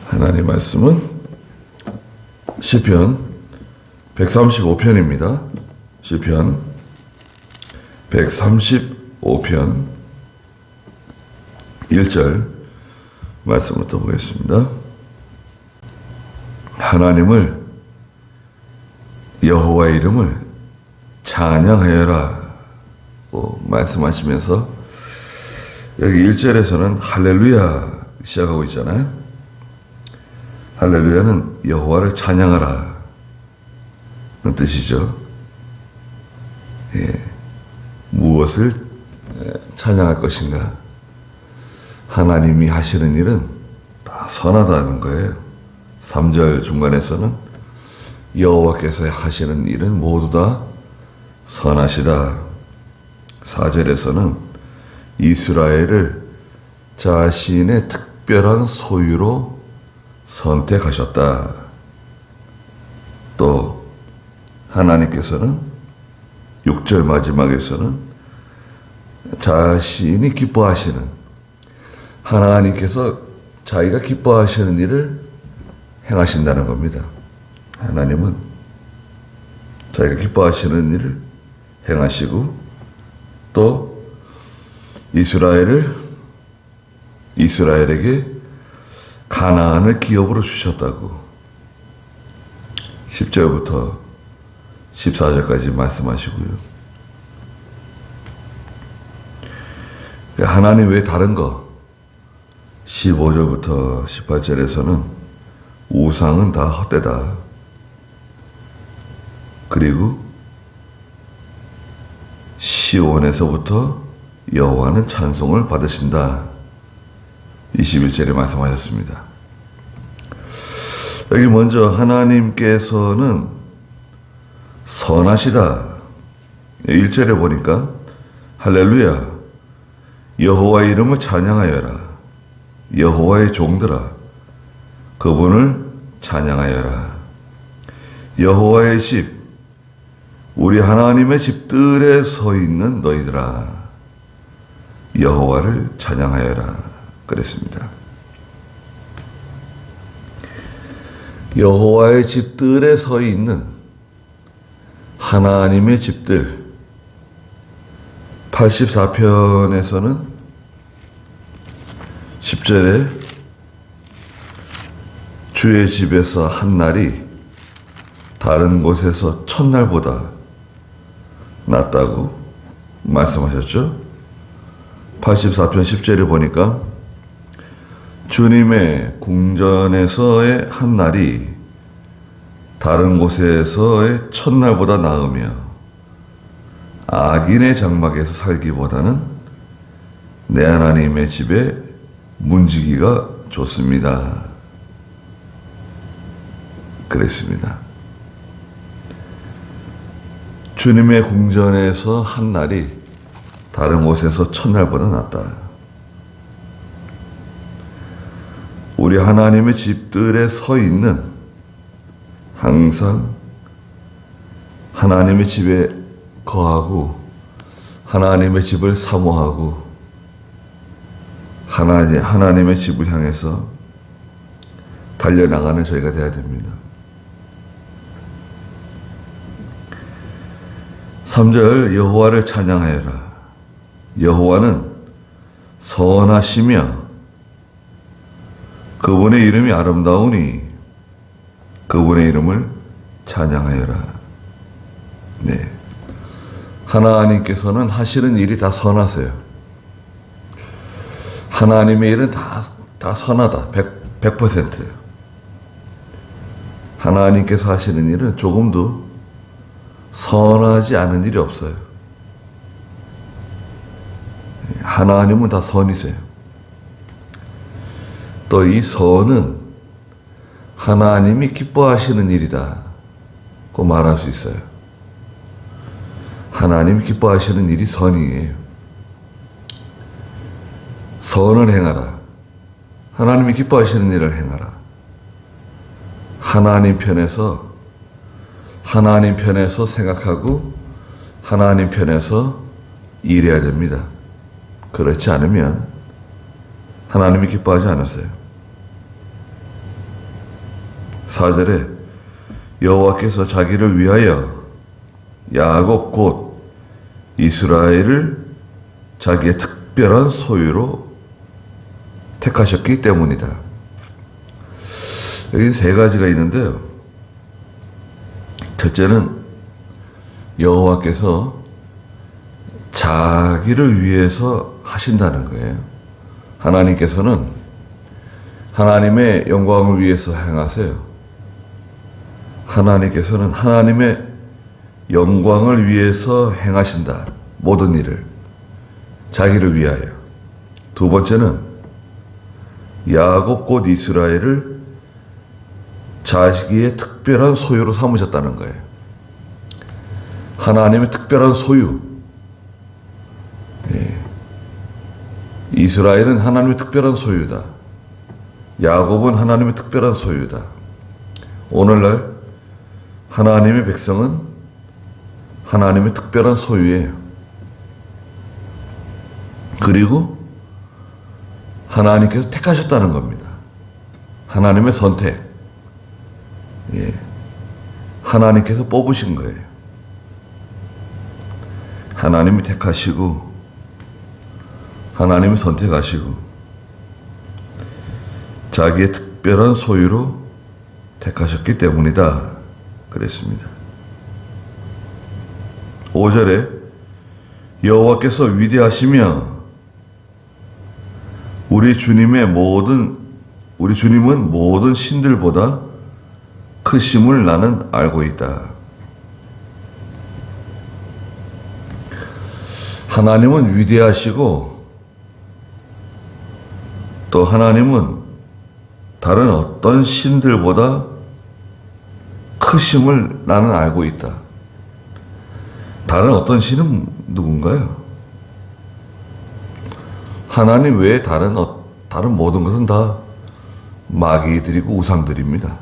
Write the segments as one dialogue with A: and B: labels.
A: 하나님 말씀은 시편 135편입니다. 시편 135편 1절 말씀부터 보겠습니다. 하나님을 여호와의 이름을 찬양하여라 말씀하시면서 여기 1절에서는 할렐루야 시작하고 있잖아요. 할렐루야는 여호와를 찬양하라 는 뜻이죠. 무엇을 찬양할 것인가? 하나님이 하시는 일은 다 선하다는 거예요. 3절 중간에서는 여호와께서 하시는 일은 모두 다 선하시다. 4절에서는 이스라엘을 자신의 특별한 소유로 선택하셨다. 또 하나님께서는 6절 마지막에서는 자신이 기뻐하시는, 하나님께서 자기가 기뻐하시는 일을 행하신다는 겁니다. 하나님은 자기가 기뻐하시는 일을 행하시고 또 이스라엘에게 가나안을 기업으로 주셨다고 10절부터 14절까지 말씀하시고요. 하나님 외에 다른 거 15절부터 18절에서는 우상은 다 헛되다. 그리고 시온에서부터 여호와는 찬송을 받으신다. 21절에 말씀하셨습니다. 여기 먼저 하나님께서는 선하시다. 1절에 보니까 할렐루야 여호와의 이름을 찬양하여라. 여호와의 종들아 그분을 찬양하여라. 여호와의 집 우리 하나님의 집들에 서 있는 너희들아 여호와를 찬양하여라 그랬습니다. 여호와의 집들에 서 있는 하나님의 집들 84편에서는 10절에 주의 집에서 한 날이 다른 곳에서 첫날보다 낫다고 말씀하셨죠. 84편 10절에 보니까 주님의 궁전에서의 한 날이 다른 곳에서의 첫날보다 나으며 악인의 장막에서 살기보다는 내 하나님의 집에 문지기가 좋습니다. 그랬습니다. 주님의 궁전에서 한 날이 다른 곳에서 첫날보다 낫다. 우리 하나님의 집들에 서 있는, 항상 하나님의 집에 거하고 하나님의 집을 사모하고 하나님의 집을 향해서 달려나가는 저희가 되어야 됩니다. 3절 여호와를 찬양하여라. 여호와는 선하시며 그분의 이름이 아름다우니 그분의 이름을 찬양하여라. 네, 하나님께서는 하시는 일이 다 선하세요. 하나님의 일은 다 선하다. 100%예요. 하나님께서 하시는 일은 조금도 선하지 않은 일이 없어요. 하나님은 다 선이세요. 또 이 선은 하나님이 기뻐하시는 일이다고 말할 수 있어요. 하나님이 기뻐하시는 일이 선이에요. 선을 행하라. 하나님이 기뻐하시는 일을 행하라. 하나님 편에서 생각하고 하나님 편에서 일해야 됩니다. 그렇지 않으면 하나님이 기뻐하지 않으세요. 4절에 여호와께서 자기를 위하여 야곱 곧 이스라엘을 자기의 특별한 소유로 택하셨기 때문이다. 여기 세 가지가 있는데요. 첫째는 여호와께서 자기를 위해서 하신다는 거예요. 하나님께서는 하나님의 영광을 위해서 행하세요. 하나님께서는 하나님의 영광을 위해서 행하신다. 모든 일을 자기를 위하여. 두 번째는 야곱 곧 이스라엘을 자기의 특별한 소유로 삼으셨다는 거예요. 하나님의 특별한 소유. 이스라엘은 하나님의 특별한 소유다. 야곱은 하나님의 특별한 소유다. 오늘날 하나님의 백성은 하나님의 특별한 소유예요. 그리고 하나님께서 택하셨다는 겁니다. 하나님의 선택. 하나님께서 뽑으신 거예요. 하나님이 택하시고 하나님이 선택하시고 자기의 특별한 소유로 택하셨기 때문이다. 그랬습니다. 5절에 여호와께서 위대하시며 우리 주님은 모든 신들보다 크심을 나는 알고 있다. 하나님은 위대하시고 또 하나님은 다른 어떤 신들보다 크심을 나는 알고 있다. 다른 어떤 신은 누군가요? 하나님 외에 다른 모든 것은 다 마귀들이고 우상들입니다.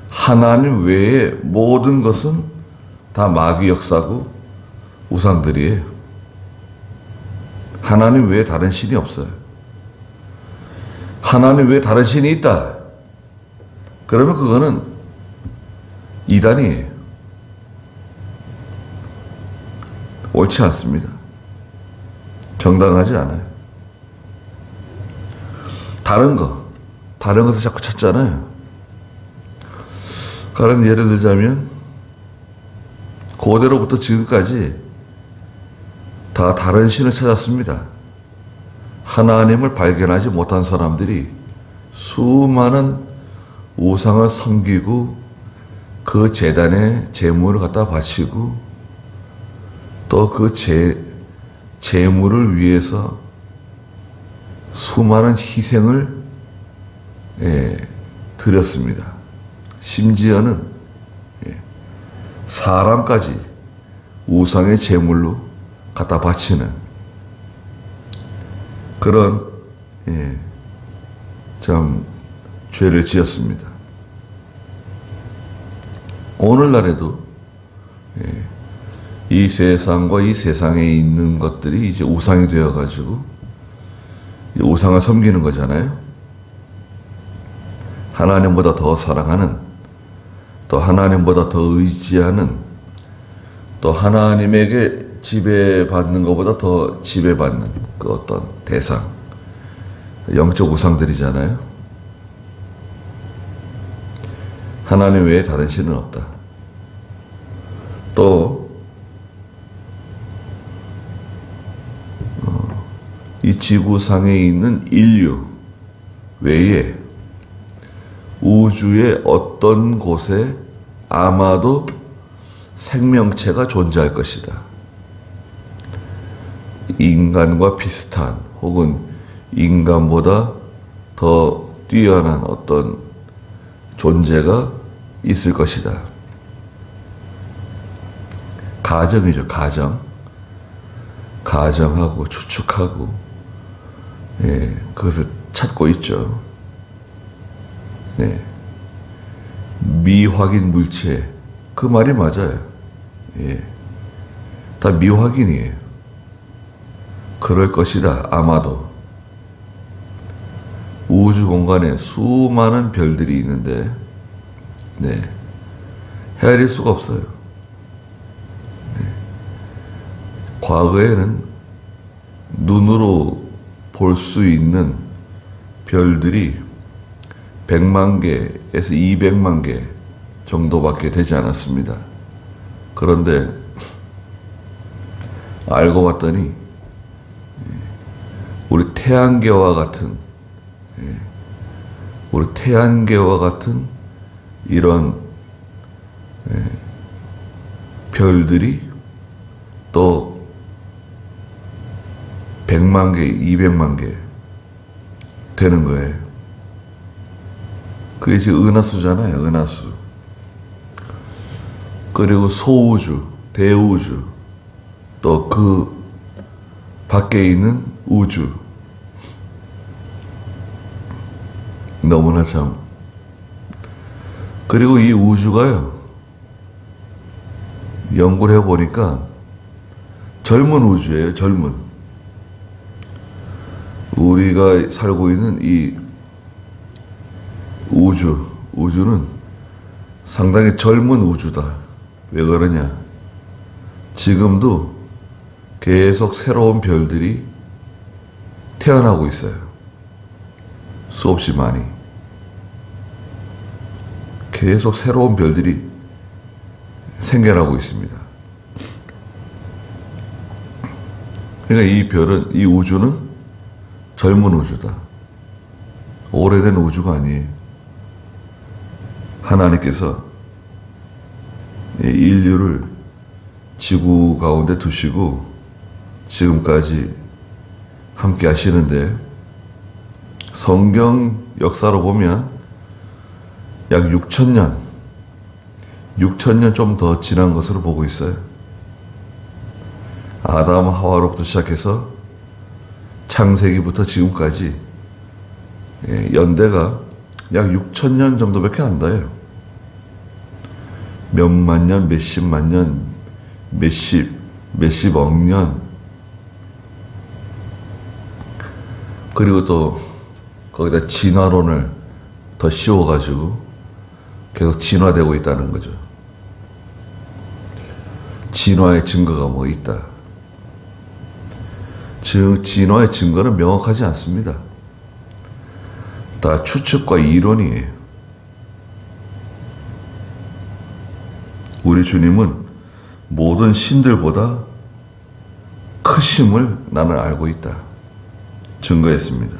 A: 하나님 외에 모든 것은 다 마귀 역사고 우상들이에요. 하나님 외에 다른 신이 없어요. 하나님 외에 다른 신이 있다. 그러면 그거는 이단이에요. 옳지 않습니다. 정당하지 않아요. 다른 것을 자꾸 찾잖아요. 가령 예를 들자면 고대로부터 지금까지 다 다른 신을 찾았습니다. 하나님을 발견하지 못한 사람들이 수많은 우상을 섬기고 그 제단에 제물을 갖다 바치고 또 그 제물을 위해서 수많은 희생을 드렸습니다. 심지어는 사람까지 우상의 제물로 갖다 바치는 그런 참 죄를 지었습니다. 오늘날에도 이 세상과 이 세상에 있는 것들이 이제 우상이 되어가지고 우상을 섬기는 거잖아요. 하나님보다 더 사랑하는, 또 하나님보다 더 의지하는, 또 하나님에게 지배받는 것보다 더 지배받는 그 어떤 대상, 영적 우상들이잖아요. 하나님 외에 다른 신은 없다. 또 이 지구상에 있는 인류 외에 우주의 어떤 곳에 아마도 생명체가 존재할 것이다. 인간과 비슷한 혹은 인간보다 더 뛰어난 어떤 존재가 있을 것이다. 가정이죠, 가정. 가정하고 추측하고 그것을 찾고 있죠. 미확인 물체, 그 말이 맞아요. 다 미확인이에요. 그럴 것이다. 아마도 우주 공간에 수많은 별들이 있는데 네. 헤아릴 수가 없어요. 네. 과거에는 눈으로 볼 수 있는 별들이 100만 개에서 200만 개 정도밖에 되지 않았습니다. 그런데 알고 봤더니 우리 태양계와 같은 이런 별들이 또 100만 개, 200만 개 되는 거예요. 그게 지금 은하수잖아요, 은하수. 그리고 소우주, 대우주, 또 그 밖에 있는 우주. 너무나 참. 그리고 이 우주가요, 연구를 해보니까 젊은 우주예요, 젊은. 우리가 살고 있는 이 우주는 상당히 젊은 우주다. 왜 그러냐? 지금도 계속 새로운 별들이 태어나고 있어요. 수없이 많이. 계속 새로운 별들이 생겨나고 있습니다. 그러니까 이 우주는 젊은 우주다. 오래된 우주가 아니에요. 하나님께서 인류를 지구 가운데 두시고 지금까지 함께 하시는데, 성경 역사로 보면 약 6,000년 좀 더 지난 것으로 보고 있어요. 아담 하와로부터 시작해서 창세기부터 지금까지 연대가 약 6,000년 정도밖에 안 돼요. 몇만 년, 몇십만 년, 몇십억 년. 그리고 또 거기다 진화론을 더 씌워가지고 계속 진화되고 있다는 거죠. 진화의 증거가 뭐 있다. 진화의 증거는 명확하지 않습니다. 다 추측과 이론이에요. 우리 주님은 모든 신들보다 크심을 나는 알고 있다. 증거했습니다.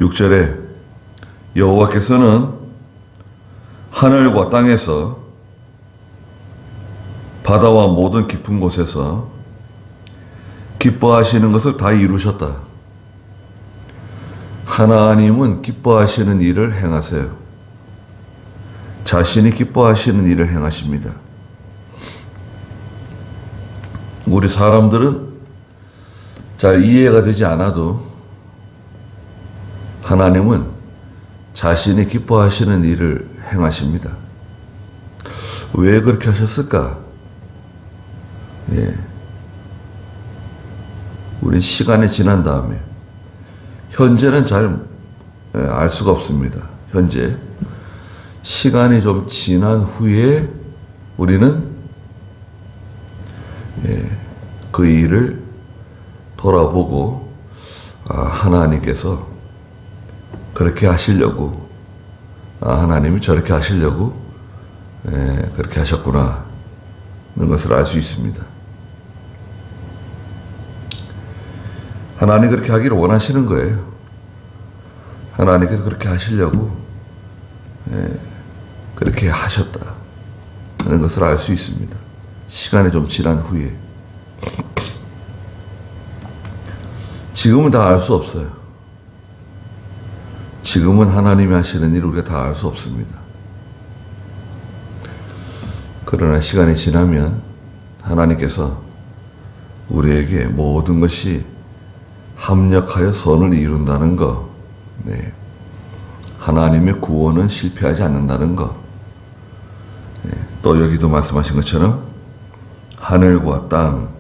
A: 6절에 여호와께서는 하늘과 땅에서 바다와 모든 깊은 곳에서 기뻐하시는 것을 다 이루셨다. 하나님은 기뻐하시는 일을 행하세요. 자신이 기뻐하시는 일을 행하십니다. 우리 사람들은 잘 이해가 되지 않아도 하나님은 자신이 기뻐하시는 일을 행하십니다. 왜 그렇게 하셨을까? 우리 시간이 지난 다음에, 현재는 잘 알 수가 없습니다. 현재 시간이 좀 지난 후에 우리는 그 일을 돌아보고 하나님께서 그렇게 하시려고, 하나님이 저렇게 하시려고 그렇게 하셨구나 하는 것을 알 수 있습니다. 하나님 그렇게 하기를 원하시는 거예요. 하나님께서 그렇게 하시려고 그렇게 하셨다 하는 것을 알 수 있습니다. 시간이 좀 지난 후에. 지금은 다 알 수 없어요. 지금은 하나님이 하시는 일을 우리가 다 알 수 없습니다. 그러나 시간이 지나면 하나님께서 우리에게 모든 것이 합력하여 선을 이룬다는 것, 하나님의 구원은 실패하지 않는다는 것, 또 여기도 말씀하신 것처럼 하늘과 땅,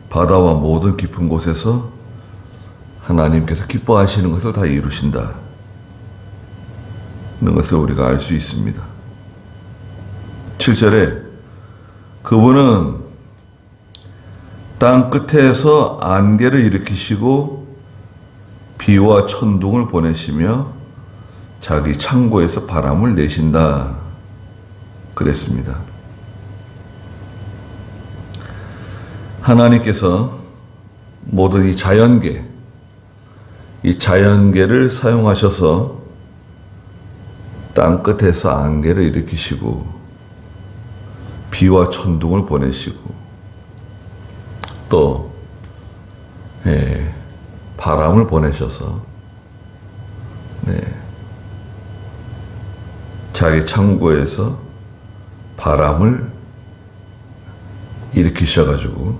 A: 바다와 모든 깊은 곳에서 하나님께서 기뻐하시는 것을 다 이루신다. 것을 우리가 알 수 있습니다. 7절에 그분은 땅 끝에서 안개를 일으키시고 비와 천둥을 보내시며 자기 창고에서 바람을 내신다 그랬습니다. 하나님께서 모든 이 자연계를 사용하셔서 땅 끝에서 안개를 일으키시고 비와 천둥을 보내시고 또 바람을 보내셔서 자기 창고에서 바람을 일으키셔가지고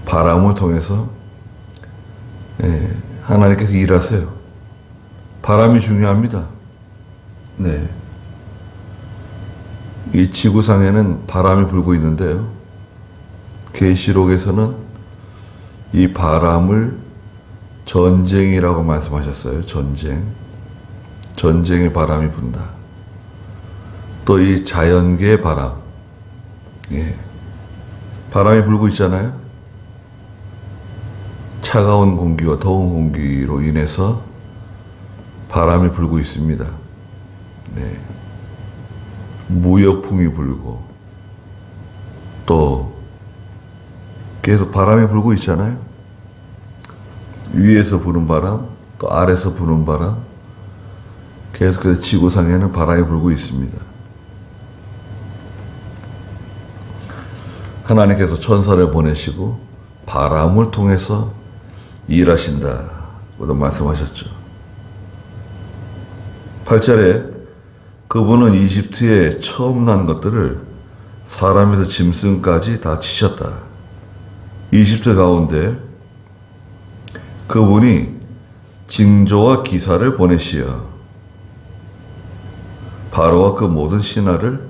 A: 바람을 통해서 하나님께서 일하세요. 바람이 중요합니다. 이 지구상에는 바람이 불고 있는데요. 계시록에서는 이 바람을 전쟁이라고 말씀하셨어요. 전쟁의 바람이 분다. 또 이 자연계의 바람, 바람이 불고 있잖아요. 차가운 공기와 더운 공기로 인해서 바람이 불고 있습니다. 무역풍이 불고 또 계속 바람이 불고 있잖아요. 위에서 부는 바람, 또 아래에서 부는 바람, 계속해서 지구상에는 바람이 불고 있습니다. 하나님께서 천사를 보내시고 바람을 통해서 일하신다고도 말씀하셨죠. 8절에 그분은 이집트에 처음 난 것들을 사람에서 짐승까지 다 치셨다. 이집트 가운데 그분이 징조와 기사를 보내시어 바로와 그 모든 신하를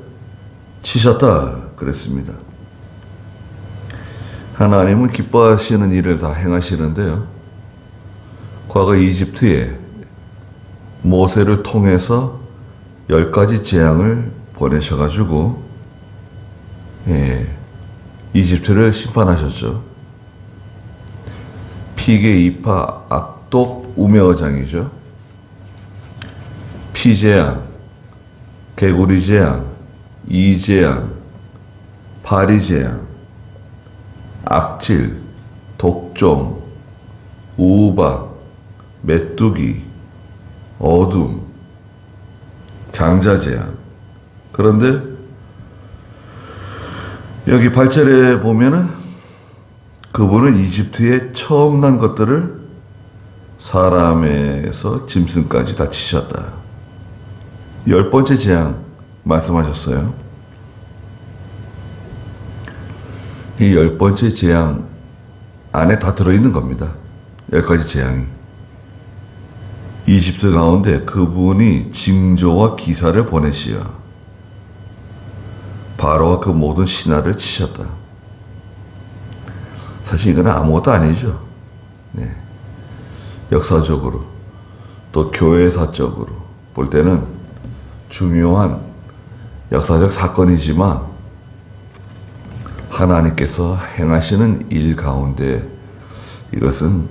A: 치셨다 그랬습니다. 하나님은 기뻐하시는 일을 다 행하시는데요. 과거 이집트에 모세를 통해서 10가지 재앙을 보내셔가지고 이집트를 심판하셨죠. 피계, 이파, 악독, 우매어장이죠. 피재앙, 개구리재앙, 이재앙, 파리재앙, 악질, 독종, 우박, 메뚜기, 어둠, 장자재앙. 그런데 여기 8절에 보면은 그분은 이집트에 처음 난 것들을 사람에서 짐승까지 다 치셨다. 10번째 재앙 말씀하셨어요. 이 10번째 재앙 안에 다 들어있는 겁니다. 10가지 재앙이. 이집트 가운데 그분이 징조와 기사를 보내시어 바로와 그 모든 신하를 치셨다. 사실 이건 아무것도 아니죠. 역사적으로 또 교회사적으로 볼 때는 중요한 역사적 사건이지만 하나님께서 행하시는 일 가운데 이것은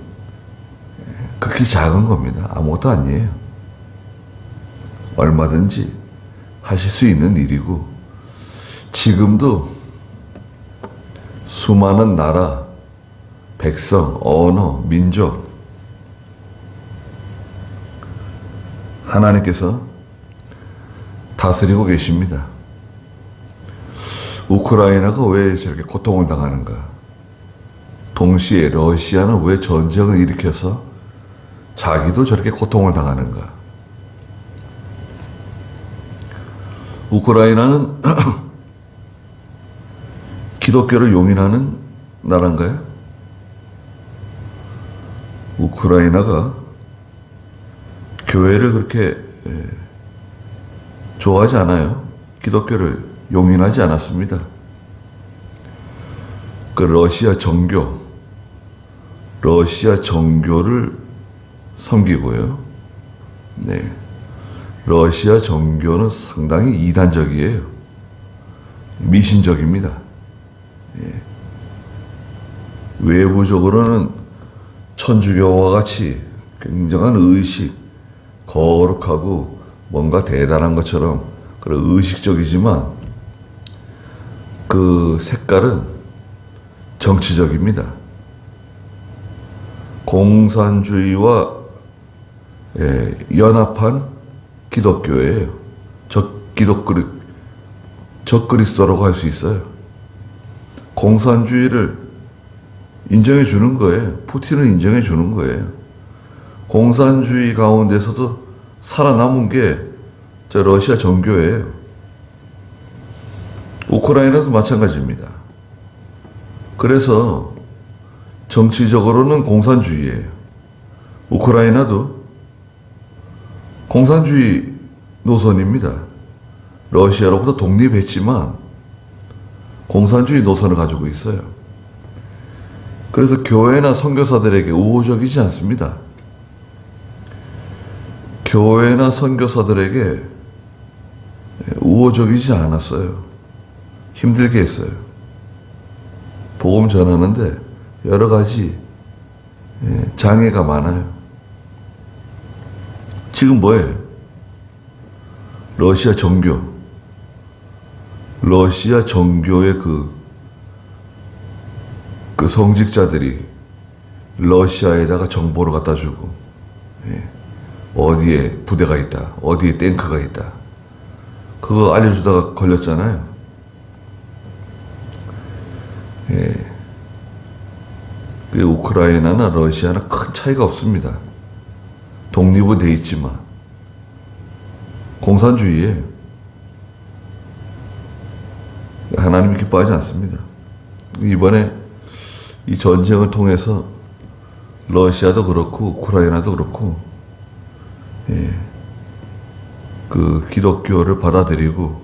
A: 극히 작은 겁니다. 아무것도 아니에요. 얼마든지 하실 수 있는 일이고 지금도 수많은 나라, 백성, 언어, 민족 하나님께서 다스리고 계십니다. 우크라이나가 왜 저렇게 고통을 당하는가? 동시에 러시아는 왜 전쟁을 일으켜서 자기도 저렇게 고통을 당하는가? 우크라이나는 기독교를 용인하는 나라인가요? 우크라이나가 교회를 그렇게 좋아하지 않아요. 기독교를 용인하지 않았습니다. 그 러시아 정교를 섬기고요. 러시아 정교는 상당히 이단적이에요. 미신적입니다. 예. 외부적으로는 천주교와 같이 굉장한 의식, 거룩하고 뭔가 대단한 것처럼 그런 의식적이지만 그 색깔은 정치적입니다. 공산주의와 연합한 기독교예요. 적그리스도라고 할 수 있어요. 공산주의를 인정해 주는 거예요. 푸틴은 인정해 주는 거예요. 공산주의 가운데서도 살아남은 게 저 러시아 정교예요. 우크라이나도 마찬가지입니다. 그래서 정치적으로는 공산주의예요. 우크라이나도 공산주의 노선입니다. 러시아로부터 독립했지만 공산주의 노선을 가지고 있어요. 그래서 교회나 선교사들에게 우호적이지 않습니다. 교회나 선교사들에게 우호적이지 않았어요. 힘들게 했어요. 복음 전하는데 여러 가지 장애가 많아요. 지금 뭐예요? 러시아 정교의 그 성직자들이 러시아에다가 정보를 갖다 주고, 어디에 부대가 있다, 어디에 탱크가 있다, 그거 알려주다가 걸렸잖아요. 우크라이나나 러시아나 큰 차이가 없습니다. 독립은 돼 있지만 공산주의예요. 하나님이 기뻐하지 않습니다. 이번에 이 전쟁을 통해서 러시아도 그렇고 우크라이나도 그렇고 그 기독교를 받아들이고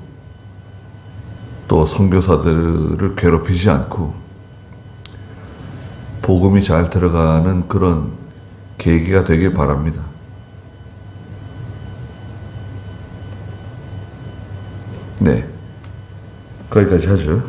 A: 또 선교사들을 괴롭히지 않고 복음이 잘 들어가는 그런 계기가 되길 바랍니다. 네, 거기까지 하죠.